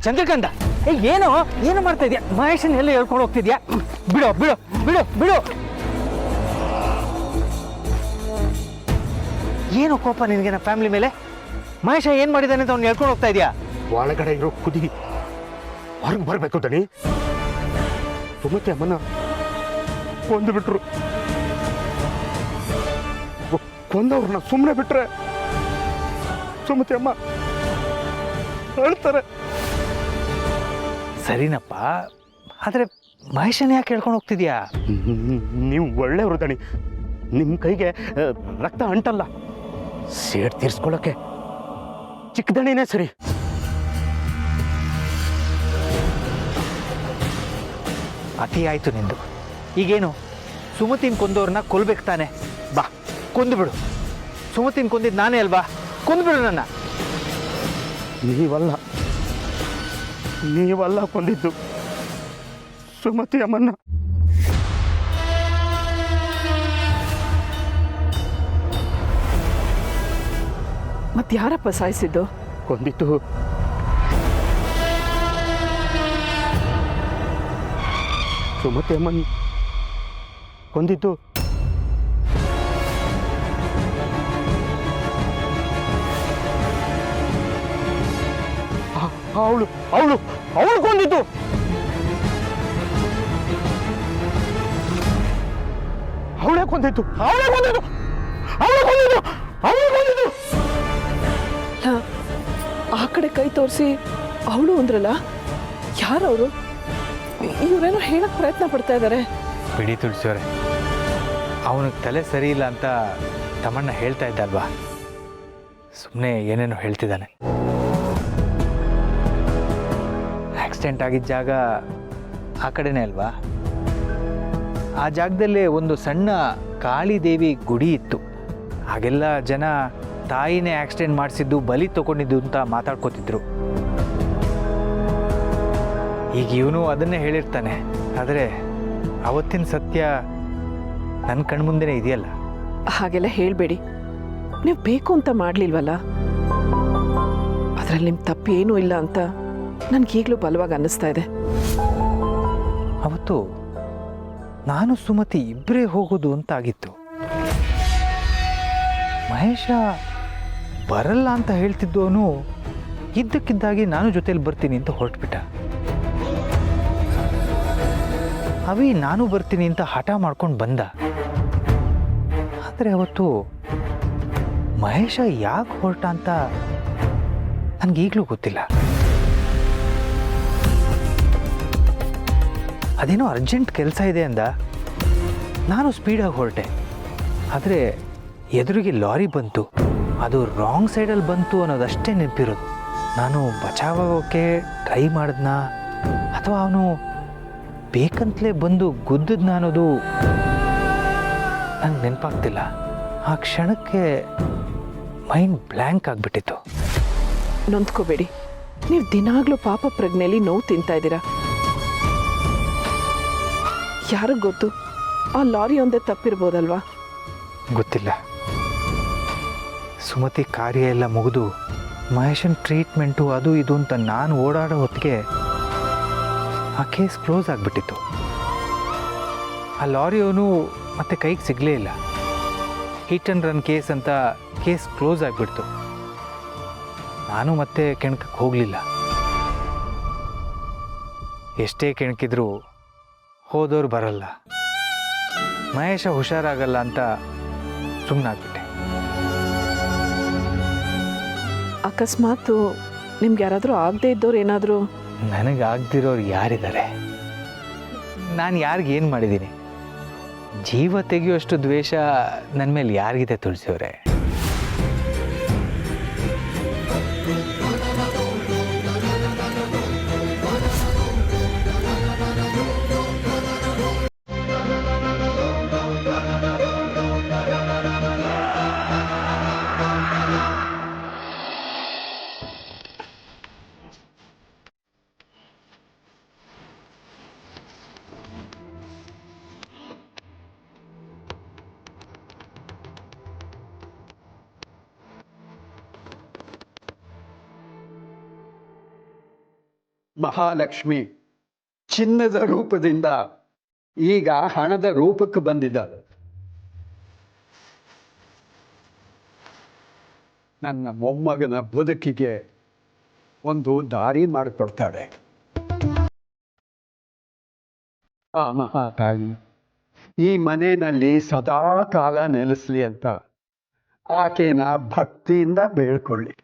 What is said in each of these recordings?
ಚಂದ್ರಕಾಂತ ಏನು ಏನು ಮಾಡ್ತಾ ಇದೆಯಾ? ಮಹೇಶನ್ ಎಲ್ಲ ಹೇಳ್ಕೊಂಡು ಹೋಗ್ತಿದ್ಯಾ? ಬಿಡು ಬಿಡು ಬಿಡು ಬಿಡು. ಏನು ಕೋಪ ನಿನಗೆ ನಮ್ಮ ಫ್ಯಾಮಿಲಿ ಮೇಲೆ? ಮಹೇಶ ಏನು ಮಾಡಿದ್ದಾನೆ ಅಂತ ಅವ್ನು ಹೇಳ್ಕೊಂಡು ಹೋಗ್ತಾ ಇದೆಯಾ? ಒಳಗಡೆ ಇರೋ ಕುದಿ ಹೊರಗೆ ಬರಬೇಕು ದಣಿ. ಸುಮತಿ ಅಮ್ಮನ ಕೊಂದು ಬಿಟ್ರು. ಕೊಂದವ್ರನ್ನ ಸುಮ್ಮನೆ ಬಿಟ್ರೆ ಸುಮತಿ ಅಮ್ಮ ಹೇಳ್ತಾರೆ. ಸರಿನಪ್ಪ, ಆದರೆ ಮಹೇಶನ್ ಯಾಕೆ ಹೇಳ್ಕೊಂಡು ಹೋಗ್ತಿದ್ಯಾ? ನೀವು ಒಳ್ಳೆಯವರು ದಣಿ. ನಿಮ್ಮ ಕೈಗೆ ರಕ್ತ ಅಂಟಲ್ಲ. ಸೇಡ್ ತೀರ್ಸ್ಕೊಳ್ಳೋಕೆ ಚಿಕ್ಕ ದಣಿನೇ ಸರಿ. ಅತಿ ಆಯ್ತು ನಿಂದು. ಈಗೇನು ಸುಮತಿನ ಕೊಂದವ್ರನ್ನ ಕೊಲ್ಬೇಕು ತಾನೆ? ಬಾ ಕೊಂದು ಬಿಡು. ಸುಮತಿನ ಕೊಂದಿದ್ದು ನಾನೇ ಅಲ್ವಾ? ಕೊಂದ್ಬಿಡು ನನ್ನ. ನೀವಲ್ಲ ಕೊಂದಿದ್ದು ಸುಮತಿ ಅಮ್ಮನ್ನ. ಮತ್ತೆ ಯಾರಪ್ಪ ಸಾಯಿಸಿದ್ದು? ಕೊಂದಿದ್ದು ಸುಮತಿ ಅಮ್ಮನ್ ಕೊಂದಿದ್ದು ಅವಳು ಅವಳು ಅವಳು ಕೊಂದಿದ್ದು. ಅವಳೇ ಕೊಂದಿದ್ದು ಅವಳೇ ಕೊಂದಿದ್ದು ಅವಳೇ ಕೊಂದಿದ್ದು ಅವಳೇ ಕೊಂದಿದ್ದು. ಆ ಕಡೆ ಕೈ ತೋರಿಸಿ ಅವಳು ಅಂದ್ರಲ್ಲ, ಯಾರವರು? ಇವರೇನೋ ಹೇಳಕ್ ಪ್ರಯತ್ನ ಪಡ್ತಾ ಇದ್ದಾರೆ. ಬಿಡಿ ತುಳಸಿಯವರೇ, ಅವನಿಗೆ ತಲೆ ಸರಿ ಇಲ್ಲ ಅಂತ ತಮ್ಮಣ್ಣ ಹೇಳ್ತಾ ಇದ್ದಲ್ವಾ? ಸುಮ್ಮನೆ ಏನೇನೋ ಹೇಳ್ತಿದ್ದಾನೆ. ಆಕ್ಸಿಡೆಂಟ್ ಆಗಿದ್ದ ಜಾಗ ಆ ಕಡೆನೇ ಅಲ್ವಾ? ಆ ಜಾಗದಲ್ಲೇ ಒಂದು ಸಣ್ಣ ಕಾಳಿದೇವಿ ಗುಡಿ ಇತ್ತು. ಹಾಗೆಲ್ಲ ಜನ ತಾಯಿನೇ ಆಕ್ಸಿಡೆಂಟ್ ಮಾಡಿಸಿದ್ದು, ಬಲಿ ತಗೊಂಡಿದ್ದು ಅಂತ ಮಾತಾಡ್ಕೋತಿದ್ರು. ಈಗ ಇವನು ಅದನ್ನೇ ಹೇಳಿರ್ತಾನೆ. ಆದರೆ ಅವತ್ತಿನ ಸತ್ಯ ನನ್ನ ಕಣ್ಮುಂದೆನೇ ಇದೆಯಲ್ಲ. ಹಾಗೆಲ್ಲ ಹೇಳಬೇಡಿ. ನೀವು ಬೇಕು ಅಂತ ಮಾಡಲಿಲ್ವಲ್ಲ, ಅದರಲ್ಲಿ ನಿಮ್ಮ ತಪ್ಪೇನೂ ಇಲ್ಲ ಅಂತ ನನಗೀಗಲೂ ಬಲವಾಗಿ ಅನ್ನಿಸ್ತಾ ಇದೆ. ಅವತ್ತು ನಾನು ಸುಮತಿ ಇಬ್ಬರೇ ಹೋಗೋದು ಅಂತ ಆಗಿತ್ತು. ಮಹೇಶ ಬರಲ್ಲ ಅಂತ ಹೇಳ್ತಿದ್ದವನು ಇದ್ದಕ್ಕಿದ್ದಾಗಿ ನಾನು ಜೊತೆಲಿ ಬರ್ತೀನಿ ಅಂತ ಹೊರಟ್ಬಿಟ್ಟ. ಅವಿ ನಾನು ಬರ್ತೀನಿ ಅಂತ ಹಠ ಮಾಡ್ಕೊಂಡು ಬಂದ. ಆದರೆ ಅವತ್ತು ಮಹೇಶ ಯಾಕೆ ಹೊರಟ ಅಂತ ನನಗೀಗಲೂ ಗೊತ್ತಿಲ್ಲ. ಅದೇನೋ ಅರ್ಜೆಂಟ್ ಕೆಲಸ ಇದೆ ಅಂದ. ನಾನು ಸ್ಪೀಡಾಗಿ ಹೊರಟೆ. ಆದರೆ ಎದುರಿಗೆ ಲಾರಿ ಬಂತು. ಅದು ರಾಂಗ್ ಸೈಡಲ್ಲಿ ಬಂತು ಅನ್ನೋದಷ್ಟೇ ನೆನಪಿರೋದು. ನಾನು ಬಚಾವಾಗೋಕ್ಕೆ ಟ್ರೈ ಮಾಡಿದ್ನಾ ಅಥವಾ ಅವನು ಬೇಕಂತಲೇ ಬಂದು ಗುದ್ದದ್ನ ಅನ್ನೋದು ನಂಗೆ ನೆನಪಾಗ್ತಿಲ್ಲ. ಆ ಕ್ಷಣಕ್ಕೆ ಮೈಂಡ್ ಬ್ಲ್ಯಾಂಕ್ ಆಗಿಬಿಟ್ಟಿತ್ತು. ನೊಂದ್ಕೋಬೇಡಿ. ನೀವು ದಿನಾಗ್ಲೂ ಪಾಪ ಪ್ರಜ್ಞೆಯಲ್ಲಿ ನೋವು ತಿಂತಾ ಇದ್ದೀರಾ. ಯಾರಿಗೆ ಗೊತ್ತು, ಆ ಲಾರಿ ಒಂದೇ ತಪ್ಪಿರ್ಬೋದಲ್ವಾ? ಗೊತ್ತಿಲ್ಲ. ಸುಮತಿ ಕಾರ್ಯ ಎಲ್ಲ ಮುಗಿದು ಮಹೇಶನ್ ಟ್ರೀಟ್ಮೆಂಟು ಅದು ಇದು ಅಂತ ನಾನು ಓಡಾಡೋ ಹೊತ್ತಿಗೆ ಆ ಕೇಸ್ ಕ್ಲೋಸ್ ಆಗಿಬಿಟ್ಟಿತ್ತು. ಆ ಲಾರಿಯವನು ಮತ್ತೆ ಕೈಗೆ ಸಿಗಲೇ ಇಲ್ಲ. ಹಿಟ್ ಆ್ಯಂಡ್ ರನ್ ಕೇಸ್ ಅಂತ ಕೇಸ್ ಕ್ಲೋಸ್ ಆಗಿಬಿಡ್ತು. ನಾನು ಮತ್ತೆ ಕೆಣಕಕ್ಕೆ ಹೋಗಲಿಲ್ಲ. ಎಷ್ಟೇ ಕೆಣಕಿದ್ರು ಹೋದವ್ರು ಬರಲ್ಲ, ಮಹೇಶ ಹುಷಾರಾಗಲ್ಲ ಅಂತ ಸುಮ್ಮನಾಗ್ಬಿಟ್ಟೆ. ಅಕಸ್ಮಾತ್ ನಿಮ್ಗೆ ಯಾರಾದರೂ ಆಗದೆ ಇದ್ದವ್ರು ಏನಾದರೂ? ನನಗಾಗ್ದಿರೋರು ಯಾರಿದ್ದಾರೆ? ನಾನು ಯಾರಿಗೆ ಏನು ಮಾಡಿದ್ದೀನಿ? ಜೀವ ತೆಗೆಯುವಷ್ಟು ದ್ವೇಷ ನನ್ನ ಮೇಲೆ ಯಾರಿಗಿದೆ ತುಳಸಿಯವರೇ? ಮಹಾಲಕ್ಷ್ಮಿ ಚಿನ್ನದ ರೂಪದಿಂದ ಈಗ ಹಣದ ರೂಪಕ್ಕೆ ಬಂದಿದ್ದಾಳೆ. ನನ್ನ ಮೊಮ್ಮಗನ ಬದುಕಿಗೆ ಒಂದು ದಾರಿ ಮಾಡಿಕೊಡ್ತಾಳೆ. ಆ ಮಹಾತಾಯಿ ಈ ಮನೆಯಲ್ಲಿ ಸದಾ ಕಾಲ ನೆಲೆಸಲಿ ಅಂತ ಆಕೆನ ಭಕ್ತಿಯಿಂದ ಬೇಳ್ಕೊಳ್ಳಿ.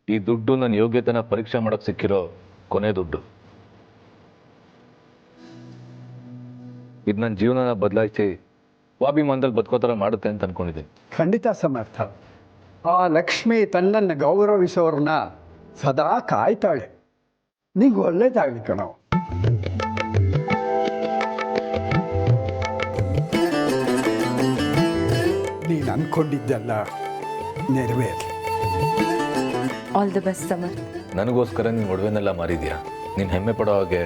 ಈ ದುಡ್ಡು ನನ್ನ ಯೋಗ್ಯತೆನ ಪರೀಕ್ಷೆ ಮಾಡಕ್ ಸಿಕ್ಕಿರೋ ಕೊನೆ ದುಡ್ಡು. ಇದು ನನ್ನ ಜೀವನನ ಬದಲಾಯಿಸಿ ಸ್ವಾಭಿಮಾನದಲ್ಲಿ ಬದುಕೋತರ ಮಾಡುತ್ತೆ ಅಂತ ಅನ್ಕೊಂಡಿದ್ದೀನಿ. ಖಂಡಿತ ಸಮರ್ಥ. ಆ ಲಕ್ಷ್ಮಿ ತನ್ನನ್ನು ಗೌರವಿಸೋರನ್ನ ಸದಾ ಕಾಯ್ತಾಳೆ. ನಿಂಗೆ ಒಳ್ಳೇದಾಗಲಿ ಕಣೋ. ನೀನು ಅನ್ಕೊಂಡಿದ್ದೆಲ್ಲ ನೆರವೇರಲಿ. All the best Samar. ನನಗೋಸ್ಕರ ನೀನು ಒಡವೆನೆಲ್ಲ ಮಾರಿದ್ಯಾ. ನೀನು ಹೆಮ್ಮೆ ಪಡೋ ಹಾಗೆ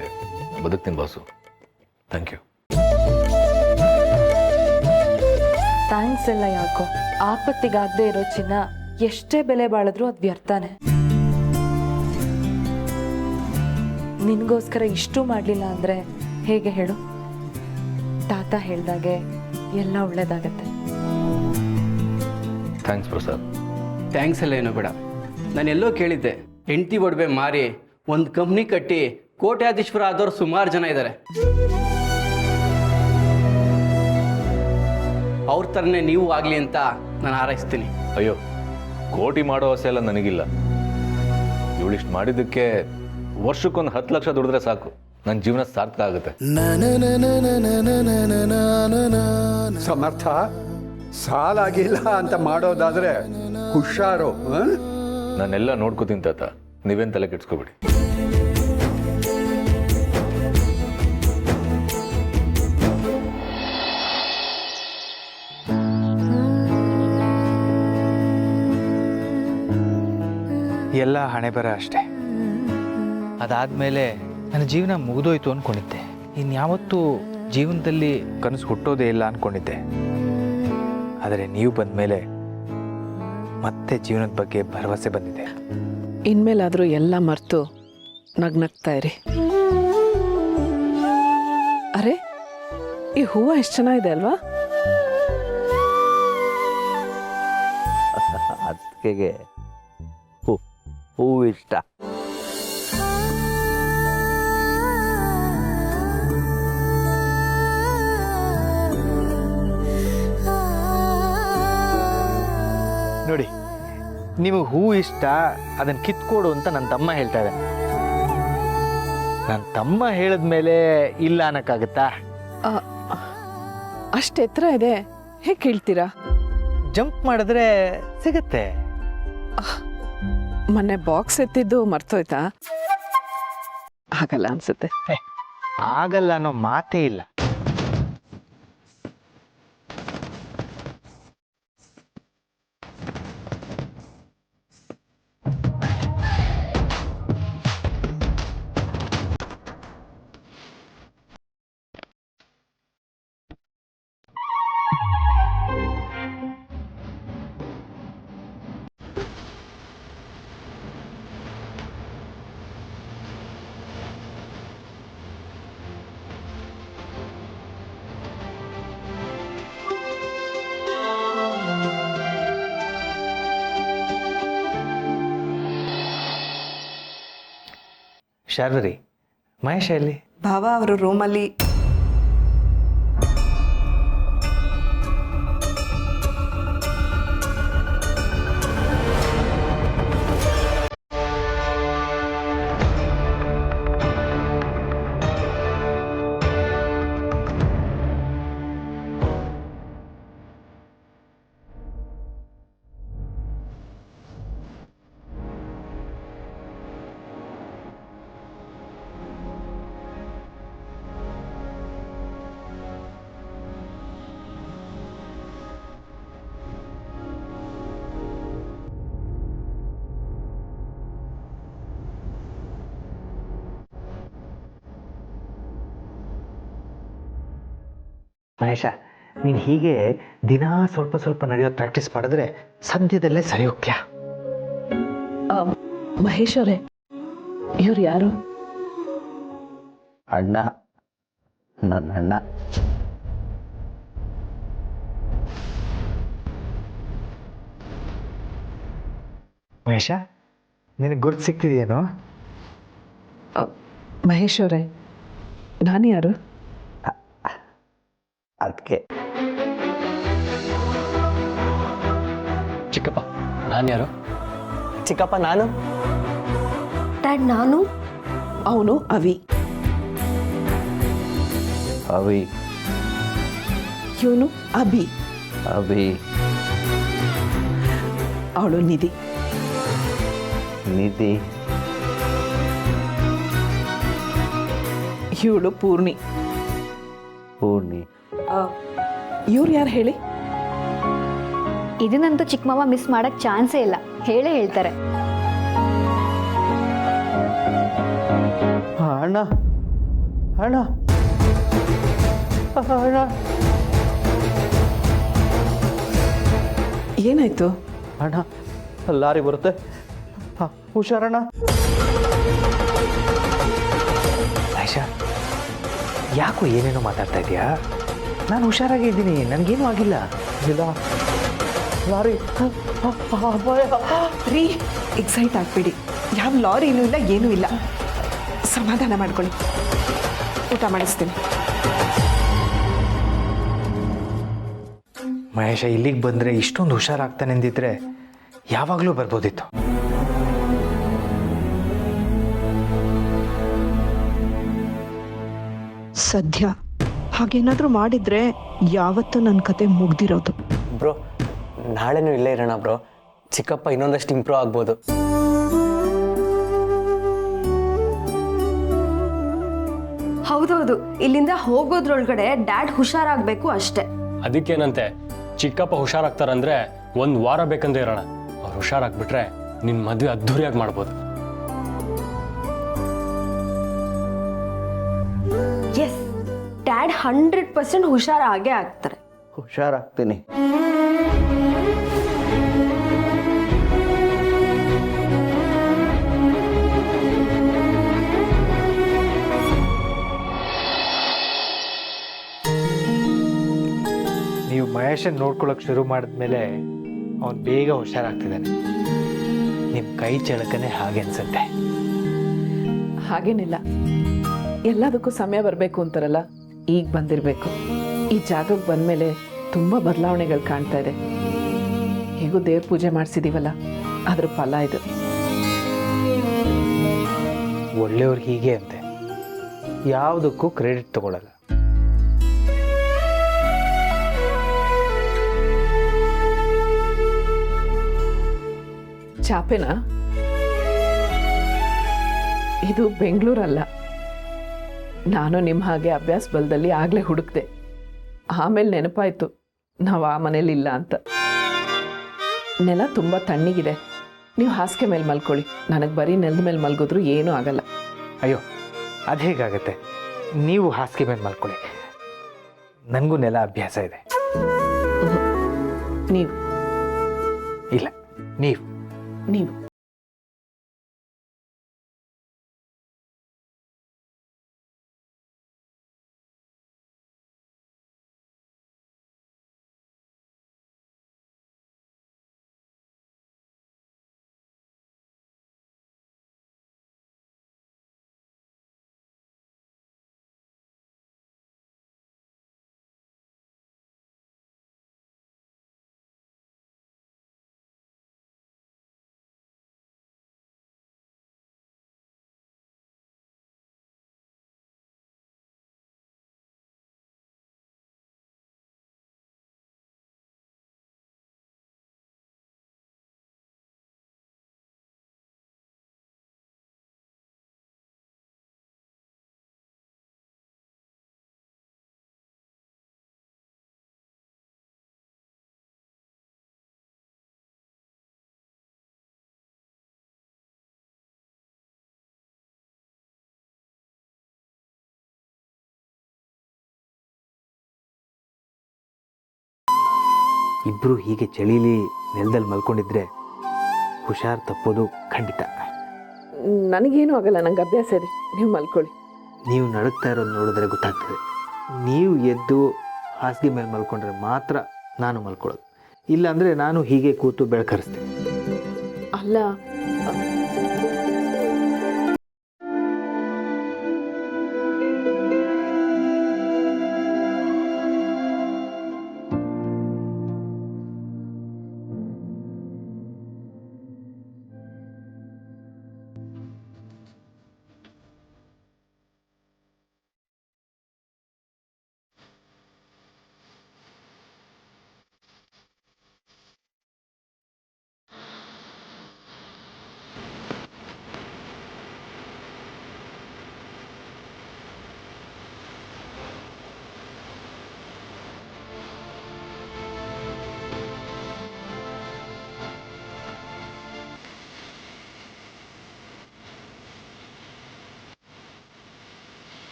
ಬದುಕ್ತೀನಿ ಬಾಸು. Thank you. ಥ್ಯಾಂಕ್ಸ್ ಎಲ್ಲ ಯಾಕೋ. ಆಪತ್ತಿಗಾಗದೇ ಇರೋ ಚಿನ್ನ ಎಷ್ಟೇ ಬೆಲೆ ಬಾಳಿದ್ರೂ ಅದು ವ್ಯರ್ಥನೇ. ನಿನಗೋಸ್ಕರ ಇಷ್ಟು ಮಾಡಲಿಲ್ಲ ಅಂದರೆ ಹೇಗೆ ಹೇಳು? ತಾತ ಹೇಳ್ದಾಗೆ ಎಲ್ಲ ಒಳ್ಳೇದಾಗತ್ತೆ. ಥ್ಯಾಂಕ್ಸ್ ಪ್ರಸಾದ್. ಥ್ಯಾಂಕ್ಸ್ ಎಲ್ಲ ಏನೋ ಬೇಡ. ನಾನೆಲ್ಲೋ ಕೇಳಿದ್ದೆ, ಹೆಂಡತಿ ಒಡವೆ ಮಾರಿ ಒಂದು ಕಂಪ್ನಿ ಕಟ್ಟಿ ಕೋಟ್ಯಾಧೀಶ್ವರ ಆದವ್ರು ಸುಮಾರು ಜನ ಇದ್ದಾರೆ. ಅವ್ರ ಥರನೇ ನೀವು ಆಗಲಿ ಅಂತ ನಾನು ಹಾರೈಸ್ತೀನಿ. ಅಯ್ಯೋ, ಕೋಟಿ ಮಾಡೋ ಆಸೆ ಎಲ್ಲ ನನಗಿಲ್ಲ. ಇವಳಿಷ್ಟು ಮಾಡಿದ್ದಕ್ಕೆ ವರ್ಷಕ್ಕೊಂದು 10 ಲಕ್ಷ ದುಡಿದ್ರೆ ಸಾಕು, ನನ್ನ ಜೀವನ ಸಾರ್ಥಕ ಆಗುತ್ತೆ. ಸಮರ್ಥ, ಸಾಲಾಗಿಲ್ಲ ಅಂತ ಮಾಡೋದಾದ್ರೆ ಹುಷಾರು. ನಾನೆಲ್ಲ ನೋಡ್ಕೋತೀನಿ ತಾತ, ನೀವೇನು ತಲೆ ಕೆಡ್ಸ್ಕೊಬೇಡಿ. ಎಲ್ಲ ಹಣೆ ಬರ ಅಷ್ಟೇ. ಅದಾದಮೇಲೆ ನನ್ನ ಜೀವನ ಮುಗಿದೋಯ್ತು ಅಂದ್ಕೊಂಡಿದ್ದೆ. ಇನ್ಯಾವತ್ತೂ ಜೀವನದಲ್ಲಿ ಕನಸು ಹುಟ್ಟೋದೇ ಇಲ್ಲ ಅಂದ್ಕೊಂಡಿದ್ದೆ. ಆದರೆ ನೀವು ಬಂದ ಮೇಲೆ ಮತ್ತೆ ಜೀವನದ ಬಗ್ಗೆ ಭರವಸೆ ಬಂದಿದೆ. ಇನ್ಮೇಲಾದರೂ ಎಲ್ಲ ಮರೆತು ನಗ್ನಗ್ತಾ ಇರಿ. ಅರೆ, ಈ ಹೂವು ಎಷ್ಟು ಚೆನ್ನಾಗಿದೆ ಅಲ್ವಾ? ಅದಕ್ಕೆ ಹೂವು ಇಷ್ಟ. ನೋಡಿ, ನಿಮಗೆ ಹೂವು ಇಷ್ಟ, ಅದನ್ನು ಕಿತ್ಕೊಡು ಅಂತ ನನ್ನ ತಮ್ಮ ಹೇಳ್ತಾ ಇದ್ದಾನೆ. ನನ್ನ ತಮ್ಮ ಹೇಳಿದ್ಮೇಲೆ ಇಲ್ಲ ಅನ್ನಕ್ಕಾಗತ್ತಾ? ಅಷ್ಟು ಎತ್ತರ ಇದೆ, ಹೇಗೆ ಕೇಳ್ತೀರಾ? ಜಂಪ್ ಮಾಡಿದ್ರೆ ಸಿಗತ್ತೆ. ಮೊನ್ನೆ ಬಾಕ್ಸ್ ಎತ್ತಿದ್ದು ಮರ್ತೋಯ್ತಾ? ಆಗಲ್ಲ ಅನ್ಸುತ್ತೆ. ಆಗಲ್ಲ ಅನ್ನೋ ಮಾತೇ ಇಲ್ಲ. ಶಾರ್ವರಿ, ಮಹೇಶ ಎಲ್ಲಿ? ಭಾವ ಅವರು ರೂಮಲ್ಲಿ. ಮಹೇಶ, ನೀನು ಹೀಗೆ ದಿನ ಸ್ವಲ್ಪ ಸ್ವಲ್ಪ ನಡೆಯೋದು ಪ್ರಾಕ್ಟೀಸ್ ಮಾಡಿದ್ರೆ ಸದ್ಯದಲ್ಲೇ ಸರಿ ಹೋಗ್ತೀಯ. ಮಹೇಶ್ ಅವರೇ, ಇವ್ರು ಯಾರು? ಅಣ್ಣ, ನನ್ನ ಅಣ್ಣ. ಮಹೇಶ, ನಿನಗೆ ಗುರ್ತು ಸಿಗ್ತಿದೆಯೇನೋ? ಮಹೇಶ್ ಅವರೇ, ನಾನು ಯಾರು? ಅದಕ್ಕೆ ಚಿಕ್ಕಪ್ಪ ನಾನು ಯಾರು? ಚಿಕ್ಕಪ್ಪ ನಾನು. ಡ್ಯಾಡ್ ನಾನು. ಅವನು ಅವಿ. ಅವಿ. ಇವನು ಅಭಿ. ಅವಿ. ಅವಳು ನಿಧಿ. ನಿಧಿ. ಇವಳು ಪೂರ್ಣಿ. ಪೂರ್ಣಿ. ಇವ್ರು ಯಾರು ಹೇಳಿ? ಇದನ್ನಂತೂ ಚಿಕ್ಕ ಮಾವ ಮಿಸ್ ಮಾಡಕ್ ಚಾನ್ಸೇ ಇಲ್ಲ, ಹೇಳೇ ಹೇಳ್ತಾರೆ. ಅಣ್ಣ, ಅಣ್ಣ, ಅಣ್ಣ. ಏನಾಯ್ತು? ಅಣ್ಣ, ಲಾರಿ ಬರುತ್ತೆ, ಹುಷಾರಣ್ಣ. ಮಹೇಶ, ಯಾಕೋ ಏನೇನೋ ಮಾತಾಡ್ತಾ ಇದೆಯಾ? ನಾನು ಹುಷಾರಾಗಿ ಇದ್ದೀನಿ, ನನಗೇನೂ ಆಗಿಲ್ಲ. ಇಲ್ಲ, ಲಾರಿ ಅಪಾಯ. ರೀ, ಎಕ್ಸೈಟ್ ಆಗ್ಬೇಡಿ. ಯಾವ ಲಾರಿನೂ ಇಲ್ಲ, ಏನೂ ಇಲ್ಲ. ಸಮಾಧಾನ ಮಾಡ್ಕೊಳ್ಳಿ, ಊಟ ಮಾಡಿಸ್ತೀನಿ. ಮಹೇಶ ಇಲ್ಲಿಗೆ ಬಂದರೆ ಇಷ್ಟೊಂದು ಹುಷಾರಾಗ್ತಾನೆ ಅಂದಿದ್ರೆ ಯಾವಾಗಲೂ ಬರ್ಬೋದಿತ್ತು. ಸದ್ಯ ಹಾಗೇನಾದರೂ ಮಾಡಿದ್ರೆ ಯಾವತ್ತೂ ನನ್ನ ಕತೆ ಮುಗ್ದಿರೋದು. ಬ್ರೋ, ನಾಳೆನೂ ಇಲ್ಲೇ ಇರೋಣ ಬ್ರೋ. ಚಿಕ್ಕಪ್ಪ ಇನ್ನೊಂದಷ್ಟು ಇಂಪ್ರೂವ್ ಆಗ್ಬೋದು. ಹೌದೌದು, ಇಲ್ಲಿಂದ ಹೋಗೋದ್ರೊಳಗಡೆ ಡ್ಯಾಡ್ ಹುಷಾರಾಗಬೇಕು ಅಷ್ಟೇ. ಅದಕ್ಕೇನಂತೆ, ಚಿಕ್ಕಪ್ಪ ಹುಷಾರಾಗ್ತಾರಂದ್ರೆ 1 ವಾರ ಬೇಕಂತ ಇರೋಣ. ಅವ್ರು ಹುಷಾರಾಗ್ಬಿಟ್ರೆ ನಿನ್ನ ಮದುವೆ ಅದ್ಧೂರಿಯಾಗಿ ಮಾಡ್ಬೋದು. ಎಸ್, ಡ್ಯಾಡ್ 100% ಹುಷಾರಾಗೇ ಆಗ್ತಾರೆ. ಹುಷಾರಾಗ್ತೀನಿ. ನೀವು ಮಹೇಶನ್ ನೋಡ್ಕೊಳಕ್ಕೆ ಶುರು ಮಾಡಿದ್ಮೇಲೆ ಅವನು ಬೇಗ ಹುಷಾರಾಗ್ತಿದ್ದಾನೆ. ನಿಮ್ಮ ಕೈ ಚಳಕನೆ ಹಾಗೆ ಅನ್ಸುತ್ತೆ. ಹಾಗೇನಿಲ್ಲ, ಎಲ್ಲದಕ್ಕೂ ಸಮಯ ಬರಬೇಕು ಅಂತಾರಲ್ಲ, ಈಗ ಬಂದಿರಬೇಕು. ಈ ಜಾಗಕ್ಕೆ ಬಂದಮೇಲೆ ತುಂಬ ಬದಲಾವಣೆಗಳು ಕಾಣ್ತಾ ಇದೆ. ಹೇಗೂ ದೇವ್ರ ಪೂಜೆ ಮಾಡಿಸಿದೀವಲ್ಲ, ಅದ್ರ ಫಲ ಇದು. ಒಳ್ಳೆಯವ್ರು ಹೀಗೆ ಅಂತೆ, ಯಾವುದಕ್ಕೂ ಕ್ರೆಡಿಟ್ ತಗೊಳ್ಳಲ್ಲ. ಚಾಪೆನಾ? ಇದು ಬೆಂಗಳೂರಲ್ಲ. ನಾನು ನಿಮ್ಮ ಹಾಗೆ ಅಭ್ಯಾಸ ಬಲದಲ್ಲಿ ಆಗಲೇ ಹುಡುಕ್ದೆ. ಆಮೇಲೆ ನೆನಪಾಯ್ತು ನಾವು ಆ ಮನೇಲಿ ಇಲ್ಲ ಅಂತ. ನೆಲ ತುಂಬ ತಣ್ಣಗಿದೆ, ನೀವು ಹಾಸಿಗೆ ಮೇಲೆ ಮಲ್ಕೊಳ್ಳಿ. ನನಗೆ ಬರೀ ನೆಲದ ಮೇಲೆ ಮಲ್ಗೋದ್ರೂ ಏನೂ ಆಗಲ್ಲ. ಅಯ್ಯೋ, ಅದು ಹೇಗಾಗತ್ತೆ? ನೀವು ಹಾಸಿಗೆ ಮೇಲೆ ಮಲ್ಕೊಳ್ಳಿ, ನನಗೂ ನೆಲ ಅಭ್ಯಾಸ ಇದೆ. ನೀವು ಇಲ್ಲ, ನೀವು ನೀವು ಇಬ್ಬರು ಹೀಗೆ ಚಳಿಲಿ ನೆಲದಲ್ಲಿ ಮಲ್ಕೊಂಡಿದ್ರೆ ಹುಷಾರು ತಪ್ಪೋದು ಖಂಡಿತ. ನನಗೇನು ಆಗಲ್ಲ, ನಂಗೆ ಅಭ್ಯಾಸ ಇದೆ. ನೀವು ಮಲ್ಕೊಳ್ಳಿ. ನೀವು ನಡುಗ್ತಾ ಇರೋದು ನೋಡಿದ್ರೆ ಗೊತ್ತಾಗ್ತದೆ. ನೀವು ಎದ್ದು ಹಾಸಿಗೆ ಮೇಲೆ ಮಲ್ಕೊಂಡ್ರೆ ಮಾತ್ರ ನಾನು ಮಲ್ಕೊಳ್ಳೋದು, ಇಲ್ಲಾಂದರೆ ನಾನು ಹೀಗೆ ಕೂತು ಬೆಳಕರಿಸ್ತೀನಿ. ಅಲ್ಲ,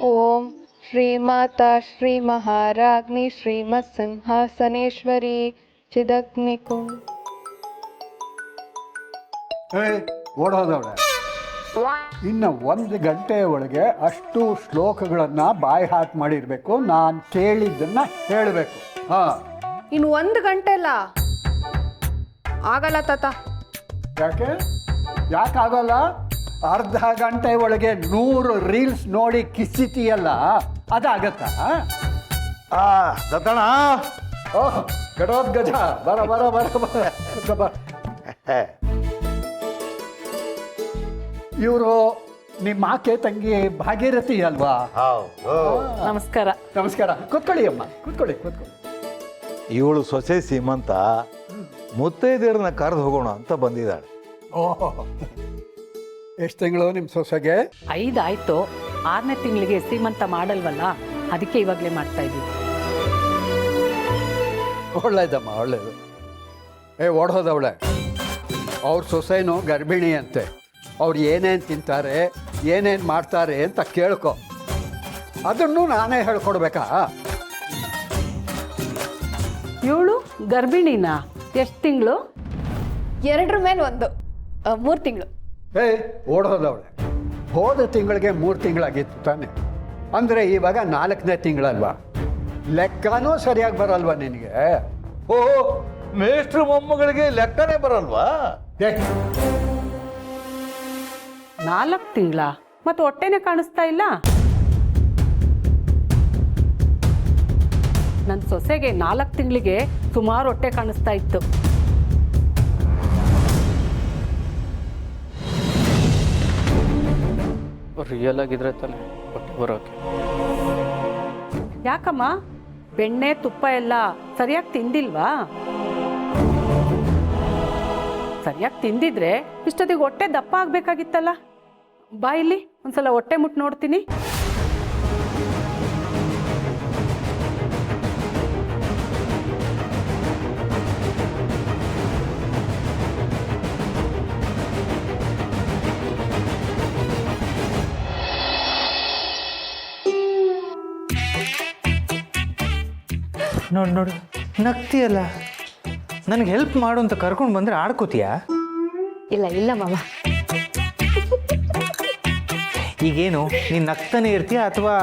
ಓಂ ಶ್ರೀಮಾತಾ ಶ್ರೀ ಮಹಾರಾಜ್ಞಿ ಶ್ರೀಮತ್ ಸಿಂಹಾಸನೇಶ್ವರಿ ಚಿದಗ್ನಿಕುಂಡ್. ಓಡೋದವಳೆ, ಇನ್ನು 1 ಗಂಟೆ ಒಳಗೆ ಅಷ್ಟು ಶ್ಲೋಕಗಳನ್ನು ಬಾಯಿ ಹಾಕಿ ಮಾಡಿರಬೇಕು. ನಾನು ಕೇಳಿದ್ದನ್ನು ಹೇಳಬೇಕು. ಹಾಂ, ಇನ್ನು 1 ಗಂಟೆ ಅಲ್ಲ, ಆಗಲ್ಲ ತಾತ. ಯಾಕಾಗಲ್ಲ? ಅರ್ಧ ಗಂಟೆ ಒಳಗೆ 100 ರೀಲ್ಸ್ ನೋಡಿ ಕಿಸಿತೀಯಲ್ಲ, ಅದಾಗತ್ತಾ? ದತ್ತಣ್ಣ, ಓಹ್, ಗಡೋದ್ ಗಜ, ಬರ ಬರ ಬರ ಬರ. ಇವರು ನಿಮ್ಮ ಆಕೆ ತಂಗಿ ಭಾಗೀರಥಿ ಅಲ್ವಾ? ನಮಸ್ಕಾರ. ನಮಸ್ಕಾರ. ಕೂತ್ಕೊಳ್ಳಿ ಅಮ್ಮ, ಕೂತ್ಕೊಳ್ಳಿ ಕೂತ್ಕೊಳ್ಳಿ. ಇವಳು ಸೊಸೆ ಸೀಮಂತ ಮುತ್ತೈದೆಯರನ್ನ ಕರೆದು ಹೋಗೋಣ ಅಂತ ಬಂದಿದ್ದಾಳೆ. ಓಹೋ, ಎಷ್ಟು ತಿಂಗಳು ನಿಮ್ಮ ಸೊಸೆಗೆ? 5 ಆಯ್ತು. 6ನೇ ತಿಂಗಳಿಗೆ ಸೀಮಂತ ಮಾಡಲ್ವಲ್ಲ, ಅದಕ್ಕೆ ಇವಾಗಲೇ ಮಾಡ್ತಾ ಇದ್ದೀವಿ. ಒಳ್ಳೇದಮ್ಮ, ಒಳ್ಳೇದು. ಓಡೋದವಳೆ, ಅವ್ರ ಸೊಸೆನೂ ಗರ್ಭಿಣಿ ಅಂತೆ. ಅವ್ರು ಏನೇನು ತಿಂತಾರೆ, ಏನೇನು ಮಾಡ್ತಾರೆ ಅಂತ ಕೇಳ್ಕೊ. ಅದನ್ನು ನಾನೇ ಹೇಳ್ಕೊಡ್ಬೇಕಾ? ಇವಳು ಗರ್ಭಿಣಿನಾ? ಎಷ್ಟು ತಿಂಗಳು? 2 ಮೇಲೆ 1, 3 ತಿಂಗಳು. ಓಡೋದವಳೆ, ಹೋದ ತಿಂಗಳಿಗೆ 3 ತಿಂಗಳಾಗಿತ್ತು ತಾನೆ. ಅಂದರೆ ಇವಾಗ 4ನೇ ತಿಂಗಳಲ್ವಾ? ಲೆಕ್ಕನೂ ಸರಿಯಾಗಿ ಬರಲ್ವಾ ನಿನಗೆ? ಓ, ಮೇಷ್ಟ್ರ ಮೊಮ್ಮಗಳಿಗೆ ಲೆಕ್ಕನೇ ಬರಲ್ವಾ? 4 ತಿಂಗಳ? ಮತ್ತು ಹೊಟ್ಟೆನೇ ಕಾಣಿಸ್ತಾ ಇಲ್ಲ. ನನ್ನ ಸೊಸೆಗೆ 4 ತಿಂಗಳಿಗೆ ಸುಮಾರು ಹೊಟ್ಟೆ ಕಾಣಿಸ್ತಾ ಇತ್ತು. ರಿಯಲ್ ಆಗಿದ್ರೆ ತಾನೆ ಹೊಟ್ಟೆ ಬರೋಕೆ. ಯಾಕಮ್ಮ, ಬೆಣ್ಣೆ ತುಪ್ಪ ಎಲ್ಲ ಸರಿಯಾಗಿ ತಿಂದಿಲ್ವಾ? ಸರಿಯಾಗಿ ತಿಂದಿದ್ರೆ ಇಷ್ಟೊತ್ತಿಗೆ ಹೊಟ್ಟೆ ದಪ್ಪ ಆಗ್ಬೇಕಾಗಿತ್ತಲ್ಲ. ಬಾ ಇಲ್ಲಿ ಒಂದ್ಸಲ ಹೊಟ್ಟೆ ಮುಟ್ಟು ನೋಡ್ತೀನಿ. ನೋಡು ನೋಡು, ನಗ್ತೀಯಲ್ಲ. ನನಗೆ ಹೆಲ್ಪ್ ಮಾಡು ಅಂತ ಕರ್ಕೊಂಡು ಬಂದರೆ ಆಡ್ಕೋತೀಯಾ? ಇಲ್ಲ ಇಲ್ಲ ಮಾವ. ಈಗೇನು ನೀನು ನಗ್ತಾನೆ ಇರ್ತೀಯಾ ಅಥವಾ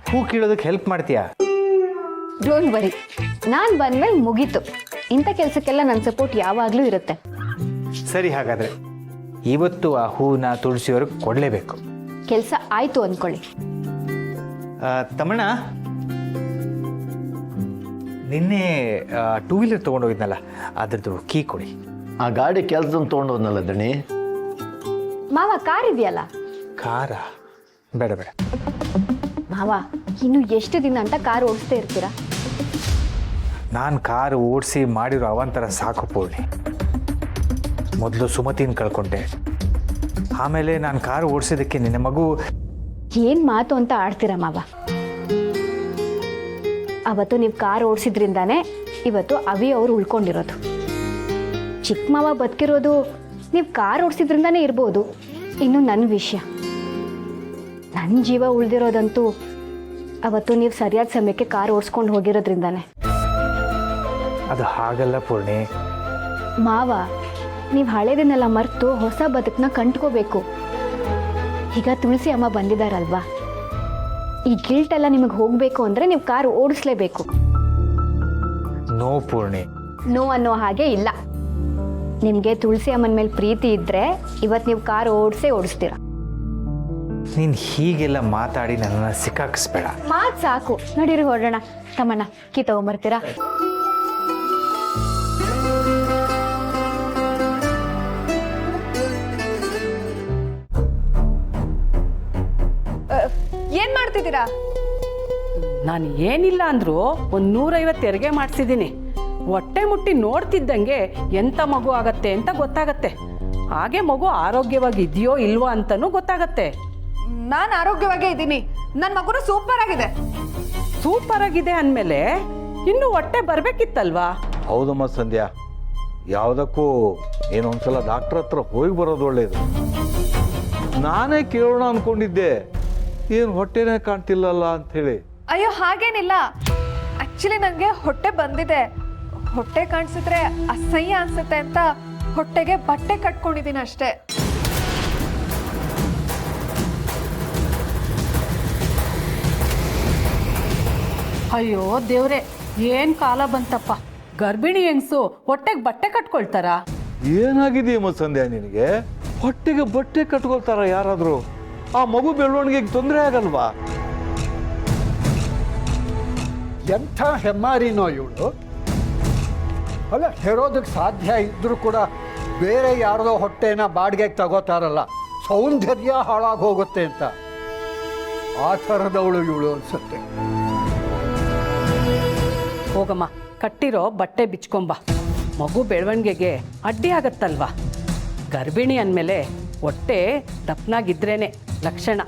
ಹೂ ಕೀಳೋದಕ್ಕೆ ಹೆಲ್ಪ್ ಮಾಡ್ತೀಯಾ? ಡೋಂಟ್ ವರಿ, ನಾನು ಬಂದ್ಮೇಲೆ ಮುಗೀತು. ಇಂಥ ಕೆಲಸಕ್ಕೆಲ್ಲ ನನ್ನ ಸಪೋರ್ಟ್ ಯಾವಾಗಲೂ ಇರುತ್ತೆ. ಸರಿ, ಹಾಗಾದರೆ ಇವತ್ತು ಆ ಹೂನ ತುಳಸಿಯವ್ರಿಗೆ ಕೊಡಲೇಬೇಕು. ಕೆಲಸ ಆಯಿತು ಅಂದ್ಕೊಳ್ಳಿ. ತಮ್ಮಣ್ಣ, ನಿನ್ನೆ 2 ವೀಲರ್ ತೊಗೊಂಡೋಗಿದ್ನಲ್ಲ, ಅದ್ರದ್ದು ಕೀ ಕೊಡಿ. ಆ ಗಾಡಿ ಕೆಲಸದನ್ನು ತೊಗೊಂಡೋದ್ನಲ್ಲ ದಣಿ. ಮಾವ, ಕಾರ್ ಇದೆಯಲ್ಲ? ಕಾರ ಬೇಡ ಬೇಡ. ಮಾವ, ಇನ್ನು ಎಷ್ಟು ದಿನ ಅಂತ ಕಾರ್ ಓಡಿಸ್ತಾ ಇರ್ತೀರಾ? ನಾನು ಕಾರು ಓಡಿಸಿ ಮಾಡಿರೋ ಅವಾಂತರ ಸಾಕು ಪೂರ್ಣಿ. ಮೊದಲು ಸುಮತಿನ ಕಳ್ಕೊಂಡೆ, ಆಮೇಲೆ ನಾನು ಕಾರು ಓಡಿಸೋದಕ್ಕೆ ನಿನ್ನ ಮಗು ಏನು ಮಾತು ಅಂತ ಆಡ್ತೀರ ಮಾವ. ಅವತ್ತು ನೀವು ಕಾರ್ ಓಡಿಸಿದ್ರಿಂದಾನೇ ಇವತ್ತು ಅವಿ ಅವರು ಉಳ್ಕೊಂಡಿರೋದು. ಚಿಕ್ಕ ಮಾವ ಬದುಕಿರೋದು ನೀವು ಕಾರ್ ಓಡಿಸಿದ್ರಿಂದಾನೇ ಇರ್ಬೋದು. ಇನ್ನು ನನ್ನ ವಿಷಯ, ನನ್ನ ಜೀವ ಉಳಿದಿರೋದಂತೂ ಅವತ್ತು ನೀವು ಸರಿಯಾದ ಸಮಯಕ್ಕೆ ಕಾರ್ ಓಡಿಸ್ಕೊಂಡು ಹೋಗಿರೋದ್ರಿಂದಾನೆ. ಅದು ಹಾಗಲ್ಲ ಪೂರ್ಣಿ. ಮಾವ, ನೀವು ಹಳೇದನ್ನೆಲ್ಲ ಮರೆತು ಹೊಸ ಬದುಕನ್ನ ಕಂಡ್ಕೋಬೇಕು. ಈಗ ತುಳಸಿ ಅಮ್ಮ ಬಂದಿದ್ದಾರಲ್ವಾ, ಈ ಗಿಲ್ಟ್ ಎಲ್ಲ ನಿಮಗೆ ಹೋಗಬೇಕು ಅಂದರೆ ನೀವು ಕಾರ್ ಓಡಿಸ್ಲೇಬೇಕು. ನೋ ಪೂರ್ಣಿ. ನೋ ಅನ್ನೋ ಹಾಗೆ ಇಲ್ಲ. ನಿಮಗೆ ತುಳಸಿ ಅಮ್ಮನ ಮೇಲೆ ಪ್ರೀತಿ ಇದ್ದರೆ ಇವತ್ತು ನೀವು ಕಾರ್ ಓಡಿಸ್ತೀರ. ನೀನು ಹೀಗೆಲ್ಲ ಮಾತಾಡಿ ನನ್ನನ್ನು ಸಿಕ್ಕಾಕಿಸ್ಬೇಡ. ಮಾತು ಸಾಕು, ನಡೀರಿ ಹೊರಡೋಣ. ತಮ್ಮಣ್ಣ ಕೀ ತಗೊಂಬರ್ತೀರಾ? ಏನ್ ಮಾಡ್ತಿದ್ದೀರಾ? ನಾನು ಏನಿಲ್ಲ ಅಂದರೂ ಒಂದು 150 ತೆರಿಗೆ ಮಾಡಿಸಿದ್ದೀನಿ. ಹೊಟ್ಟೆ ಮುಟ್ಟಿ ನೋಡ್ತಿದ್ದಂಗೆ ಎಂಥ ಮಗು ಆಗತ್ತೆ ಅಂತ ಗೊತ್ತಾಗತ್ತೆ. ಹಾಗೆ ಮಗು ಆರೋಗ್ಯವಾಗಿ ಇದೆಯೋ ಇಲ್ವೋ ಅಂತಲೂ ಗೊತ್ತಾಗತ್ತೆ. ನಾನು ಆರೋಗ್ಯವಾಗೇ ಇದ್ದೀನಿ. ನನ್ನ ಮಗುನು ಸೂಪರ್ ಆಗಿದೆ. ಸೂಪರ್ ಆಗಿದೆ ಅಂದಮೇಲೆ ಇನ್ನೂ ಹೊಟ್ಟೆ ಬರಬೇಕಿತ್ತಲ್ವಾ? ಹೌದಮ್ಮ ಸಂಧ್ಯಾ, ಯಾವುದಕ್ಕೂ ಏನೊಂದ್ಸಲ ಡಾಕ್ಟ್ರ್ ಹತ್ರ ಹೋಗಿ ಬರೋದು ಒಳ್ಳೇದು. ನಾನೇ ಕೇಳೋಣ ಅಂದ್ಕೊಂಡಿದ್ದೆ, ಏನು ಹೊಟ್ಟೆನೇ ಕಾಣ್ತಿಲ್ಲಲ್ಲ ಅಂಥೇಳಿ. ಅಯ್ಯೋ ಹಾಗೇನಿಲ್ಲ. ಆಕ್ಚುಲಿ ನನಗೆ ಹೊಟ್ಟೆ ಬಂದಿದೆ. ಹೊಟ್ಟೆ ಕಾಣಿಸಿದ್ರೆ ಅಸಹ್ಯ ಅನ್ಸುತ್ತೆ ಅಂತ ಹೊಟ್ಟೆಗೆ ಬಟ್ಟೆ ಕಟ್ಕೊಂಡಿದ್ದೀನಿ ಅಷ್ಟೇ. ಅಯ್ಯೋ ದೇವ್ರೆ, ಏನು ಕಾಲ ಬಂತಪ್ಪ. ಗರ್ಭಿಣಿ ಹೆಂಗಸು ಹೊಟ್ಟೆಗೆ ಬಟ್ಟೆ ಕಟ್ಕೊಳ್ತಾರ? ಏನಾಗಿದೆಯಮ್ಮ ಸಂಧ್ಯಾ ನಿನಗೆ? ಹೊಟ್ಟೆಗೆ ಬಟ್ಟೆ ಕಟ್ಕೊಳ್ತಾರ ಯಾರಾದರೂ? ಆ ಮಗು ಬೆಳವಣಿಗೆಗೆ ತೊಂದರೆ ಆಗಲ್ವಾ? ಎಂಥ ಹೆಮ್ಮಾರಿನೋ ಇವಳು. ಅಲ್ಲ, ಹೆರೋದಕ್ಕೆ ಸಾಧ್ಯ ಇದ್ದರೂ ಕೂಡ ಬೇರೆ ಯಾರದೋ ಹೊಟ್ಟೆನ ಬಾಡಿಗೆಗೆ ತಗೋತಾರಲ್ಲ, ಸೌಂದರ್ಯ ಹಾಳಾಗಿ ಹೋಗುತ್ತೆ ಅಂತ. ಆ ಥರದವಳು ಇವಳು ಅನ್ಸುತ್ತೆ. ಹೋಗಮ್ಮ, ಕಟ್ಟಿರೋ ಬಟ್ಟೆ ಬಿಚ್ಕೊಂಬ. ಮಗು ಬೆಳವಣಿಗೆಗೆ ಅಡ್ಡಿ ಆಗತ್ತಲ್ವಾ? ಗರ್ಭಿಣಿ ಅಂದಮೇಲೆ ಹೊಟ್ಟೆ ದಪ್ಪನಾಗಿದ್ರೇನೆ ಲಕ್ಷಣ.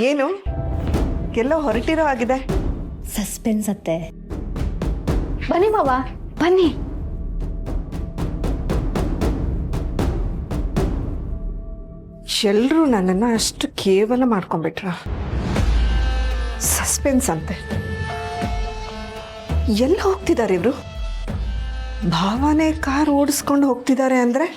ಏನು ಎಲ್ಲೋ ಹೊರಟಿರೋ ಆಗಿದೆ? ಸಸ್ಪೆನ್ಸ್ ಅತ್ತೆ. ಬನ್ನಿ ಮಾವ, ಬನ್ನಿ. ಎಲ್ಲರೂ ನನ್ನನ್ನು ಅಷ್ಟು ಕೇವಲ ಮಾಡ್ಕೊಂಡ್ಬಿಟ್ರ. ಸಸ್ಪೆನ್ಸ್ ಅಂತೆ. ಎಲ್ಲ ಹೋಗ್ತಿದ್ದಾರೆ ಇವರು? ಭಾವನೆ ಕಾರ್ ಓಡಿಸ್ಕೊಂಡು ಹೋಗ್ತಿದ್ದಾರೆ ಅಂದರೆ